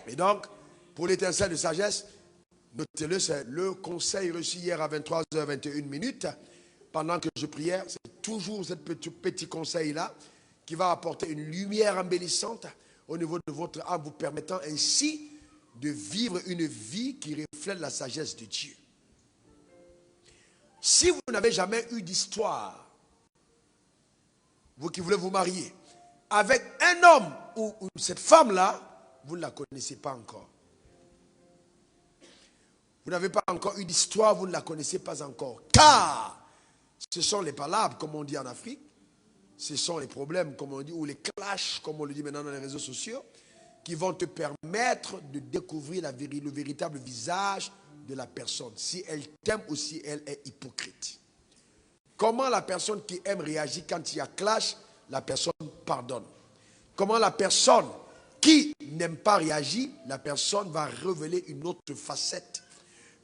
Et donc, pour l'étincelle de sagesse, notez-le, c'est le conseil reçu hier à 23h21. Pendant que je priais, c'est toujours ce petit conseil-là qui va apporter une lumière embellissante au niveau de votre âme, vous permettant ainsi de vivre une vie qui reflète la sagesse de Dieu. Si vous n'avez jamais eu d'histoire, vous qui voulez vous marier, avec un homme ou cette femme-là, vous ne la connaissez pas encore. Vous n'avez pas encore eu d'histoire, vous ne la connaissez pas encore. Car ce sont les palabres, comme on dit en Afrique, ce sont les problèmes, comme on dit, ou les clashs, comme on le dit maintenant dans les réseaux sociaux, qui vont te permettre de découvrir le véritable visage de la personne, si elle t'aime ou si elle est hypocrite. Comment la personne qui aime réagit quand il y a clash, la personne pardonne. Comment la personne qui n'aime pas réagir, la personne va révéler une autre facette.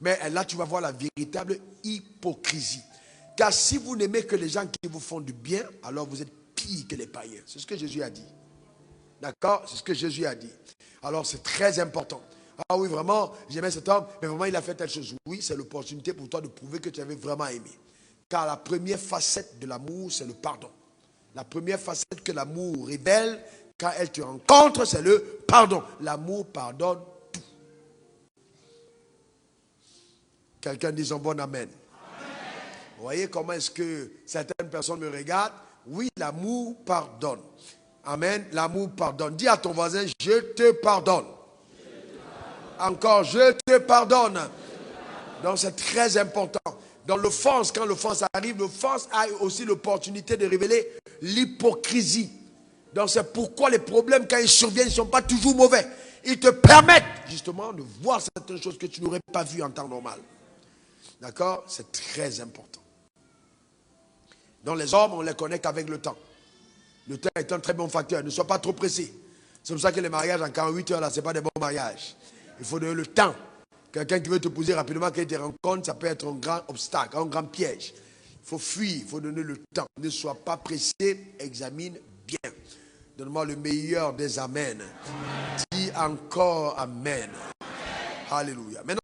Mais là, tu vas voir la véritable hypocrisie. Car si vous n'aimez que les gens qui vous font du bien, alors vous êtes pire que les païens. C'est ce que Jésus a dit. D'accord? C'est ce que Jésus a dit. Alors c'est très important. Ah oui, vraiment, j'aimais cet homme, mais vraiment il a fait telle chose. Oui, c'est l'opportunité pour toi de prouver que tu avais vraiment aimé. Car la première facette de l'amour, c'est le pardon. La première facette que l'amour révèle, quand elle te rencontre, c'est le pardon. L'amour pardonne tout. Quelqu'un dit un bon amen. Vous voyez comment est-ce que certaines personnes me regardent? Oui, l'amour pardonne. Amen. L'amour pardonne. Dis à ton voisin, je te pardonne. Encore, je te pardonne. Donc c'est très important. Dans l'offense, quand l'offense arrive, l'offense a aussi l'opportunité de révéler l'hypocrisie. Donc c'est pourquoi les problèmes, quand ils surviennent, ils ne sont pas toujours mauvais. Ils te permettent justement de voir certaines choses que tu n'aurais pas vues en temps normal. D'accord? C'est très important. Donc les hommes, on les connaît qu'avec le temps. Le temps est un très bon facteur. Ne sois pas trop pressé. C'est pour ça que les mariages en 48 heures, là, ce n'est pas des bons mariages. Il faut donner le temps. Quelqu'un qui veut te poser rapidement, quand il te rencontre, ça peut être un grand obstacle, un grand piège. Il faut fuir, il faut donner le temps. Ne sois pas pressé, examine bien. Donne-moi le meilleur des amens. Dis encore amen. Alléluia. Maintenant,